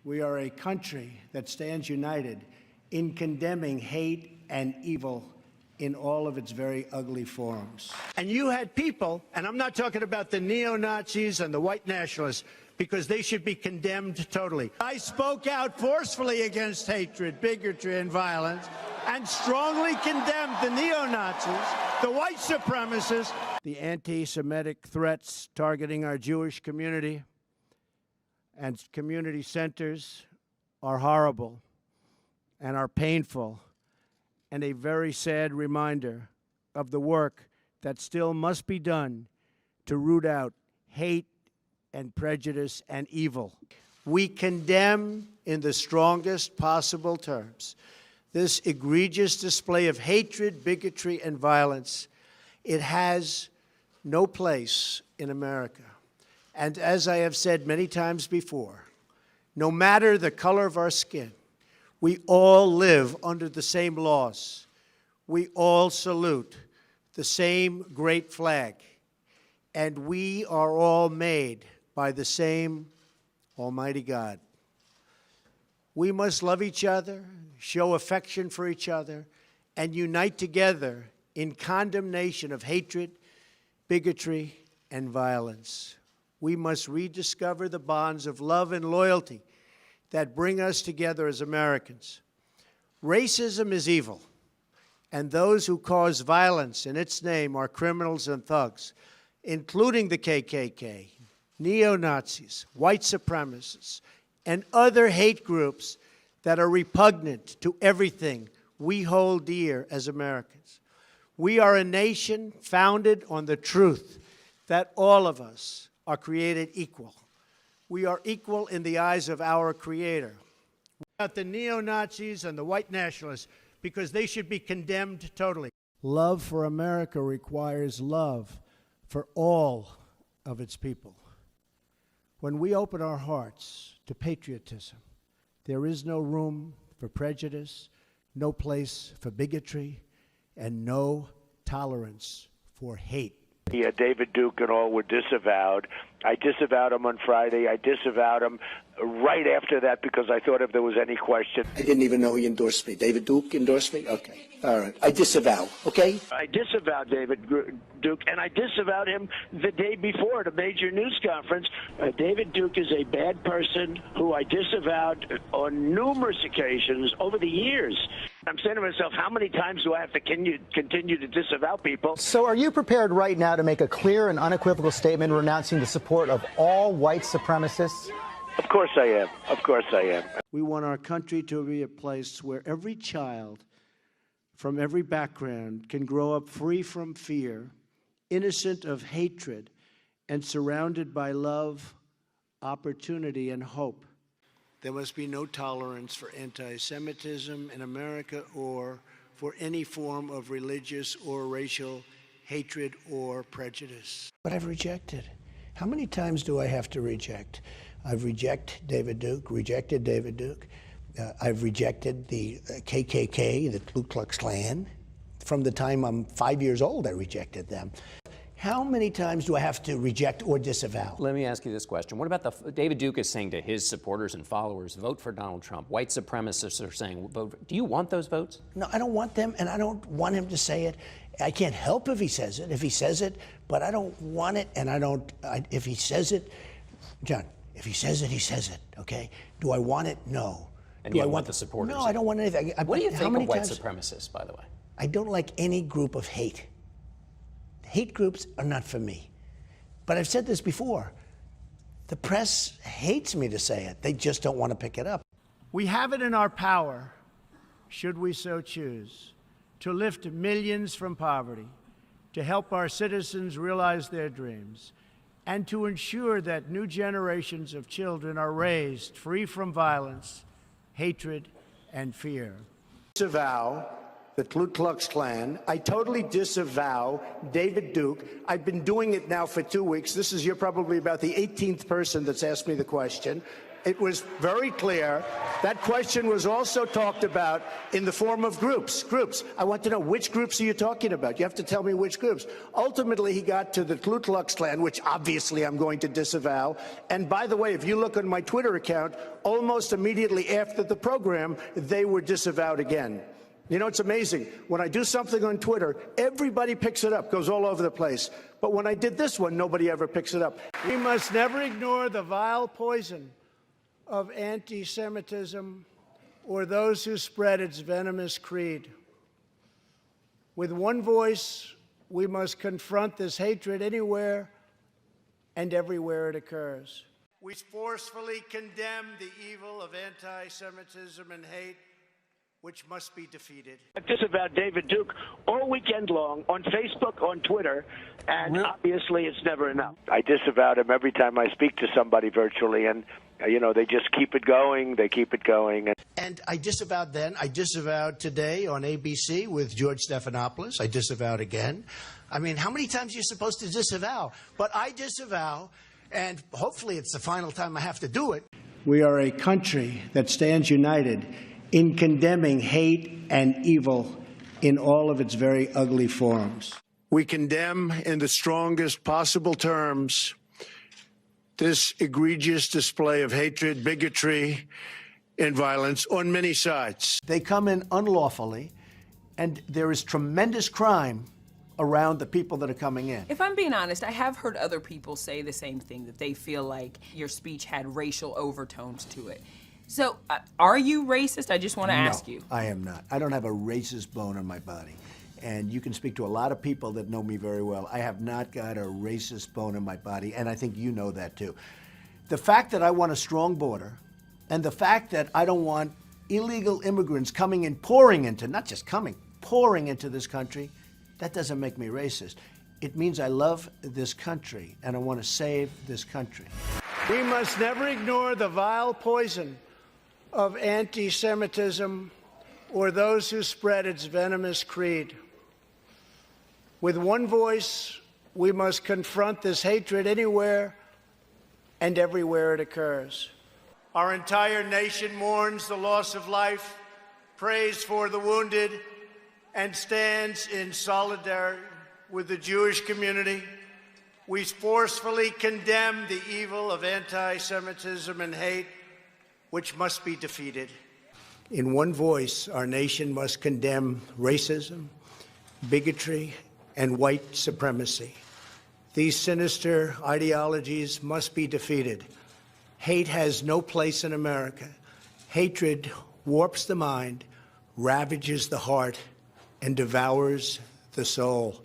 We are a country that stands united in condemning hate and evil in all of its very ugly forms. And you had people, and I'm not talking about the neo-Nazis and the white nationalists, because they should be condemned totally. I spoke out forcefully against hatred, bigotry, and violence, and strongly condemned the neo-Nazis, the white supremacists, the anti-Semitic threats targeting our Jewish community and community centers are horrible and are painful, and a very sad reminder of the work that still must be done to root out hate and prejudice and evil. We condemn in the strongest possible terms this egregious display of hatred, bigotry, and violence. It has no place in America. And as I have said many times before, no matter the color of our skin, we all live under the same laws. We all salute the same great flag. And we are all made by the same Almighty God. We must love each other, show affection for each other, and unite together in condemnation of hatred, bigotry, and violence. We must rediscover the bonds of love and loyalty that bring us together as Americans. Racism is evil, and those who cause violence in its name are criminals and thugs, including the KKK, neo-Nazis, white supremacists, and other hate groups that are repugnant to everything we hold dear as Americans. We are a nation founded on the truth that all of us are created equal. We are equal in the eyes of our Creator. About the neo-Nazis and the white nationalists, because they should be condemned totally. Love for America requires love for all of its people. When we open our hearts to patriotism, there is no room for prejudice, no place for bigotry, and no tolerance for hate. Yeah, David Duke and all were disavowed. I disavowed him on Friday. I disavowed him right after that because I thought if there was any question. I didn't even know he endorsed me. David Duke endorsed me? Okay. All right. I disavow, okay? I disavowed David Duke, and I disavowed him the day before at a major news conference. David Duke is a bad person who I disavowed on numerous occasions over the years. I'm saying to myself, how many times do I have to continue to disavow people? So are you prepared right now to make a clear and unequivocal statement renouncing the support of all white supremacists? Of course I am. Of course I am. We want our country to be a place where every child from every background can grow up free from fear, innocent of hatred, and surrounded by love, opportunity, and hope. There must be no tolerance for anti-Semitism in America or for any form of religious or racial hatred or prejudice. But I've rejected. How many times do I have to reject? I've rejected David Duke. I've rejected the KKK, the Ku Klux Klan. From the time I'm 5 years old, I rejected them. How many times do I have to reject or disavow? Let me ask you this question. What about David Duke is saying to his supporters and followers, vote for Donald Trump. White supremacists are saying, vote. Do you want those votes? No, I don't want them, and I don't want him to say it. I can't help if he says it, but I don't want it, and if he says it, John, if he says it, he says it, okay? Do I want it? No. And do I want the supporters? No, I don't want anything. What do you think of white supremacists, by the way? I don't like any group of hate. Hate groups are not for me. But I've said this before. The press hates me to say it. They just don't want to pick it up. We have it in our power, should we so choose, to lift millions from poverty, to help our citizens realize their dreams, and to ensure that new generations of children are raised free from violence, hatred, and fear. Disavow the Ku Klux Klan. I totally disavow David Duke. I've been doing it now for 2 weeks. You're probably about the 18th person that's asked me the question. It was very clear. That question was also talked about in the form of groups. I want to know, which groups are you talking about? You have to tell me which groups. Ultimately, he got to the Ku Klux Klan, which obviously I'm going to disavow. And by the way, if you look on my Twitter account, almost immediately after the program, they were disavowed again. You know, it's amazing. When I do something on Twitter, everybody picks it up, goes all over the place. But when I did this one, nobody ever picks it up. We must never ignore the vile poison of anti-Semitism or those who spread its venomous creed. With one voice, we must confront this hatred anywhere and everywhere it occurs. We forcefully condemn the evil of anti-Semitism and hate, which must be defeated. I disavowed David Duke all weekend long on Facebook, on Twitter, and obviously it's never enough. I disavowed him every time I speak to somebody virtually, and you know, they just keep it going. They keep it going. And I disavowed then. I disavowed today on ABC with George Stephanopoulos. I disavowed again. I mean, how many times are you supposed to disavow? But I disavow, and hopefully it's the final time I have to do it. We are a country that stands united in condemning hate and evil in all of its very ugly forms. We condemn in the strongest possible terms this egregious display of hatred, bigotry, and violence on many sides. They come in unlawfully, and there is tremendous crime around the people that are coming in. If I'm being honest, I have heard other people say the same thing, that they feel like your speech had racial overtones to it. So, are you racist? I just want to ask you. I am not. I don't have a racist bone in my body. And you can speak to a lot of people that know me very well. I have not got a racist bone in my body, and I think you know that too. The fact that I want a strong border, and the fact that I don't want illegal immigrants coming and pouring into, not just coming, pouring into this country, that doesn't make me racist. It means I love this country, and I want to save this country. We must never ignore the vile poison of anti-Semitism or those who spread its venomous creed. With one voice, we must confront this hatred anywhere and everywhere it occurs. Our entire nation mourns the loss of life, prays for the wounded, and stands in solidarity with the Jewish community. We forcefully condemn the evil of anti-Semitism and hate, which must be defeated. In one voice, our nation must condemn racism, bigotry, and white supremacy. These sinister ideologies must be defeated. Hate has no place in America. Hatred warps the mind, ravages the heart, and devours the soul.